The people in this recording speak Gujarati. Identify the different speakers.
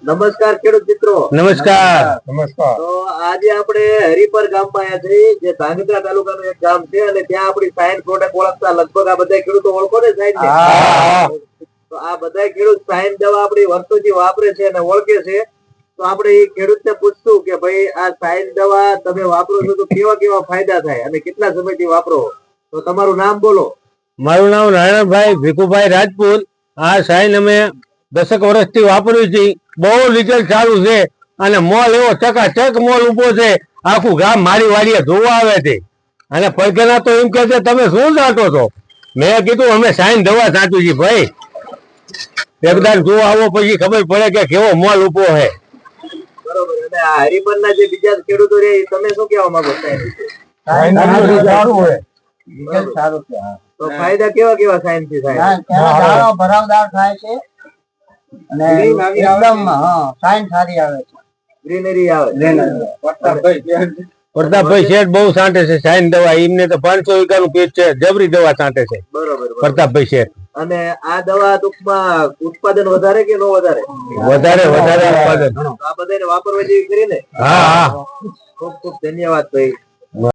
Speaker 1: નમસ્કાર ખેડૂત મિત્રો.
Speaker 2: નમસ્કાર.
Speaker 1: તો આજે આપણે હરિપર ગામમાં આવ્યા છીએ, જે ધાંગધ્રા તાલુકાનું એક ગામ છે અને ત્યાં આપણી સાયન્સ પ્રોડક્ટ ઓળખતા લગભગ આ બધા ખેડૂતો ઓળખો ને સાયન્સ. તો આ બધા ખેડૂત સાયન્સ દવા આપણી વર્ષોથી વાપરે છે અને ઓળખે છે. તો આપણે એ ખેડૂતને પૂછશું કે ભાઈ આ સાયન્સ દવા તમે વાપરો છો તો કેવા કેવા ફાયદા થાય અને કેટલા સમયથી વાપરો. તો તમારું નામ બોલો.
Speaker 2: મારું નામ નારાયણભાઈ ભીખુભાઈ રાજપૂત. આ સાઈન અમે 10 વર્ષથી વાપર્યું છે. બહુ રિઝલ્ટ સારું છે અને મોલ એવો ચકાચક મોલ ઉભો છે. આખું ગામ મારી વાડીએ જોવા આવે છે અને પૈકના તો એમ કે છે તમે શું છાંટો છો. મેં કીધું અમે સાઈન દવા છાંટું છીએ ભાઈ. એકદમ જોવા આવો પછી ખબર પડે કે કેવો મોલ ઉભો છે.
Speaker 1: બરોબર. અને આ હરિપરના જે બીજા ખેડૂતો છે તમે શું કહેવા માંગો છો? તો ફાયદા કેવા કેવા સાયન્સ થી થાય?
Speaker 3: ભરાવદાર થાય છે અને એકદમ સાઈન સારી આવે છે,
Speaker 1: ગ્રીનરી આવે.
Speaker 2: પ્રતાપભાઈ શેઠ બહુ છાંટે છે સાઈન દવા. એમને તો 500 વીઘાનું પેટ છે, જબરી દવા છાંટે છે.
Speaker 1: બરોબર.
Speaker 2: પ્રતાપભાઈ શેઠ.
Speaker 1: અને આ દવા ટૂંકમાં ઉત્પાદન વધારે કે નો વધારે?
Speaker 2: વધારે ઉત્પાદન.
Speaker 1: આ બધાને વાપરવા જેવી કરીને.
Speaker 2: હા.
Speaker 1: ખૂબ ખૂબ ધન્યવાદ ભાઈ.